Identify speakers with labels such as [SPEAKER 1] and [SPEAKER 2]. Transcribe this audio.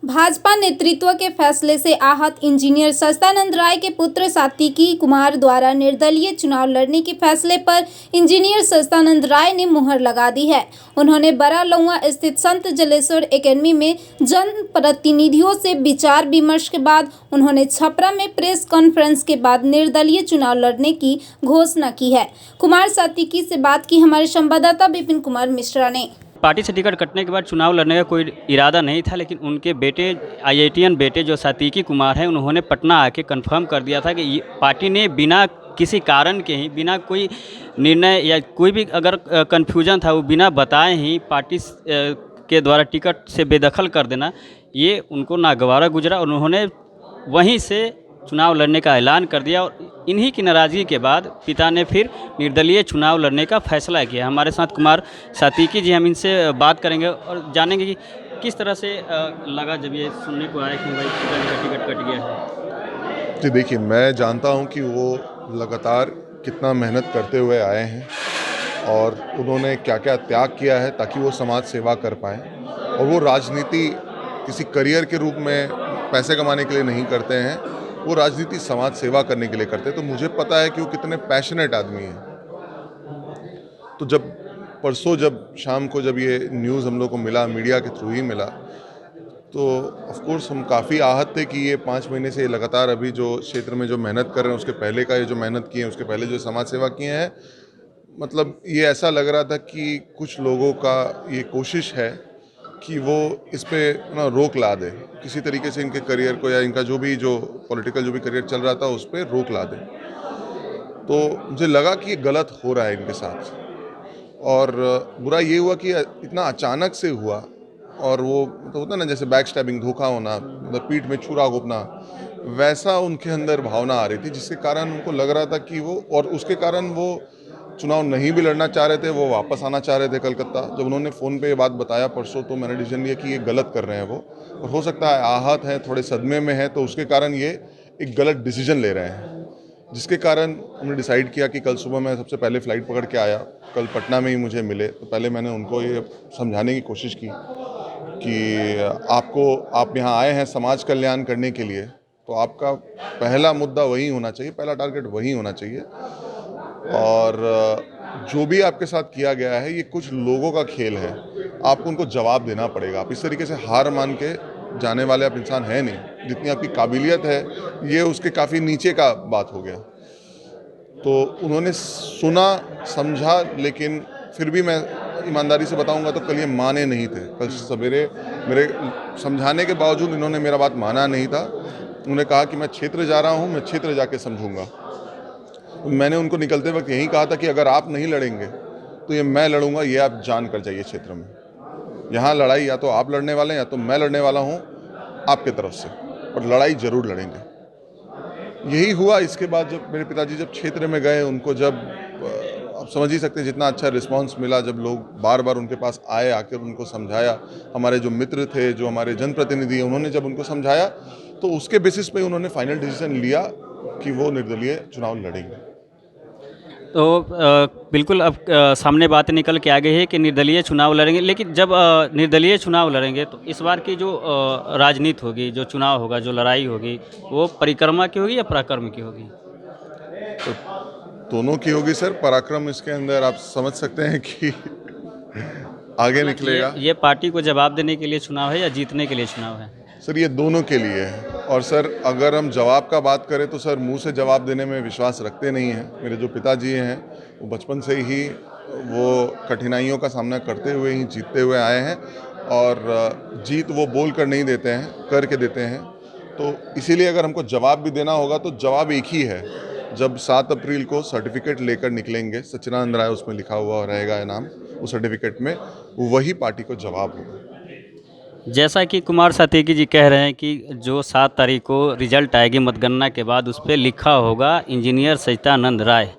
[SPEAKER 1] भाजपा नेतृत्व के फैसले से आहत इंजीनियर सच्चिदानंद राय के पुत्र सात्विकी कुमार द्वारा निर्दलीय चुनाव लड़ने के फैसले पर इंजीनियर सच्चिदानंद राय ने मुहर लगा दी है। उन्होंने बड़ा लौआ स्थित संत जलेश्वर एकेडमी में जनप्रतिनिधियों से विचार विमर्श के बाद उन्होंने छपरा में प्रेस कॉन्फ्रेंस के बाद निर्दलीय चुनाव लड़ने की घोषणा की है। कुमार सात्विकी से बात की हमारे संवाददाता विपिन कुमार मिश्रा ने।
[SPEAKER 2] पार्टी से टिकट कटने के बाद चुनाव लड़ने का कोई इरादा नहीं था, लेकिन उनके बेटे आईआईटीएन बेटे जो सात्विकी कुमार हैं, उन्होंने पटना आके कंफर्म कर दिया था कि पार्टी ने बिना किसी कारण के ही, बिना कोई निर्णय या कोई भी अगर कन्फ्यूजन था वो बिना बताए ही पार्टी के द्वारा टिकट से बेदखल कर देना, ये उनको नागवारा गुजरा और उन्होंने वहीं से चुनाव लड़ने का ऐलान कर दिया। और इन्हीं की नाराज़गी के बाद पिता ने फिर निर्दलीय चुनाव लड़ने का फैसला किया। हमारे साथ कुमार सात्विकी जी, हम इनसे बात करेंगे और जानेंगे कि किस तरह से लगा जब ये सुनने को आया कि भाई पिता का टिकट कट गया है।
[SPEAKER 3] जी देखिए, मैं जानता हूं कि वो लगातार कितना मेहनत करते हुए आए हैं और उन्होंने क्या क्या त्याग किया है ताकि वो समाज सेवा कर पाएँ। और वो राजनीति किसी करियर के रूप में पैसे कमाने के लिए नहीं करते हैं, वो राजनीति समाज सेवा करने के लिए करते हैं। तो मुझे पता है कि वो कितने पैशनेट आदमी हैं। तो जब परसों शाम को जब ये न्यूज़ हम लोग को मिला, मीडिया के थ्रू ही मिला, तो ऑफ कोर्स हम काफ़ी आहत थे कि ये 5 महीने से लगातार अभी जो क्षेत्र में जो मेहनत कर रहे हैं, उसके पहले का ये जो मेहनत की है, उसके पहले जो समाज सेवा किए हैं, मतलब ये ऐसा लग रहा था कि कुछ लोगों का ये कोशिश है कि वो इस पे ना रोक ला दे, किसी तरीके से इनके करियर को या इनका जो पॉलिटिकल जो भी करियर चल रहा था उस पर रोक ला दे। तो मुझे लगा कि ये गलत हो रहा है इनके साथ। और बुरा ये हुआ कि इतना अचानक से हुआ और वो तो होता ना जैसे बैक स्टैबिंग, धोखा होना, मतलब पीठ में छुरा घोंपना, वैसा उनके अंदर भावना आ रही थी, जिसके कारण उनको लग रहा था कि वो, और उसके कारण वो चुनाव नहीं भी लड़ना चाह रहे थे, वो वापस आना चाह रहे थे कलकत्ता। जब उन्होंने फ़ोन पे ये बात बताया परसों, तो मैंने डिसीजन लिया कि ये गलत कर रहे हैं वो, और हो सकता है आहत हैं, थोड़े सदमे में हैं, तो उसके कारण ये एक गलत डिसीजन ले रहे हैं, जिसके कारण हमने डिसाइड किया कि कल सुबह मैं सबसे पहले फ़्लाइट पकड़ के आया, कल पटना में ही मुझे मिले। तो पहले मैंने उनको ये समझाने की कोशिश की कि आप यहाँ आए हैं समाज कल्याण करने के लिए, तो आपका पहला मुद्दा वही होना चाहिए, पहला टारगेट वही होना चाहिए। और जो भी आपके साथ किया गया है, ये कुछ लोगों का खेल है, आपको उनको जवाब देना पड़ेगा। आप इस तरीके से हार मान के जाने वाले आप इंसान हैं नहीं, जितनी आपकी काबिलियत है ये उसके काफ़ी नीचे का बात हो गया। तो उन्होंने सुना, समझा, लेकिन फिर भी मैं ईमानदारी से बताऊंगा तो कल ये माने नहीं थे। कल सवेरे मेरे समझाने के बावजूद इन्होंने मेरा बात माना नहीं था। उन्होंने कहा कि मैं क्षेत्र जा रहा हूँ, मैं क्षेत्र जाके समझूंगा। मैंने उनको निकलते वक्त यही कहा था कि अगर आप नहीं लड़ेंगे तो ये मैं लड़ूंगा, ये आप जान कर जाइए क्षेत्र में। यहाँ लड़ाई या तो आप लड़ने वाले हैं या तो मैं लड़ने वाला हूँ आपके तरफ से, पर लड़ाई ज़रूर लड़ेंगे। यही हुआ। इसके बाद जब मेरे पिताजी जब क्षेत्र में गए, उनको जब आप समझ ही सकते हैं जितना अच्छा रिस्पांस मिला, जब लोग बार बार उनके पास आए, आकर उनको समझाया। हमारे जो मित्र थे, जो हमारे जनप्रतिनिधि हैं, उन्होंने जब उनको समझाया, तो उसके बेसिस पे उन्होंने फाइनल डिसीजन लिया कि वो निर्दलीय चुनाव लड़ेंगे।
[SPEAKER 2] तो बिल्कुल अब सामने बात निकल के आ गई है कि निर्दलीय चुनाव लड़ेंगे, लेकिन जब निर्दलीय चुनाव लड़ेंगे तो इस बार की जो राजनीति होगी, जो चुनाव होगा, जो लड़ाई होगी, वो परिक्रमा की होगी या पराक्रम की होगी?
[SPEAKER 3] तो दोनों की होगी सर। पराक्रम इसके अंदर आप समझ सकते हैं कि आगे निकलेगा।
[SPEAKER 2] ये पार्टी को जवाब देने के लिए चुनाव है या जीतने के लिए चुनाव है?
[SPEAKER 3] सर ये दोनों के लिए है। और सर अगर हम जवाब का बात करें तो सर मुंह से जवाब देने में विश्वास रखते नहीं हैं। मेरे जो पिताजी हैं वो बचपन से ही वो कठिनाइयों का सामना करते हुए ही जीतते हुए आए हैं, और जीत वो बोल कर नहीं देते हैं, करके देते हैं। तो इसीलिए अगर हमको जवाब भी देना होगा तो जवाब एक ही है। जब 7 अप्रैल को सर्टिफिकेट लेकर निकलेंगे, सच्चिदानंद राय उसमें लिखा हुआ रहेगा नाम, उस सर्टिफिकेट में, वही पार्टी को जवाब होगा।
[SPEAKER 2] जैसा कि कुमार सात्विकी जी कह रहे हैं कि जो 7 तारीख को रिजल्ट आएगी मतगणना के बाद, उस पर लिखा होगा इंजीनियर सच्चिदानंद राय।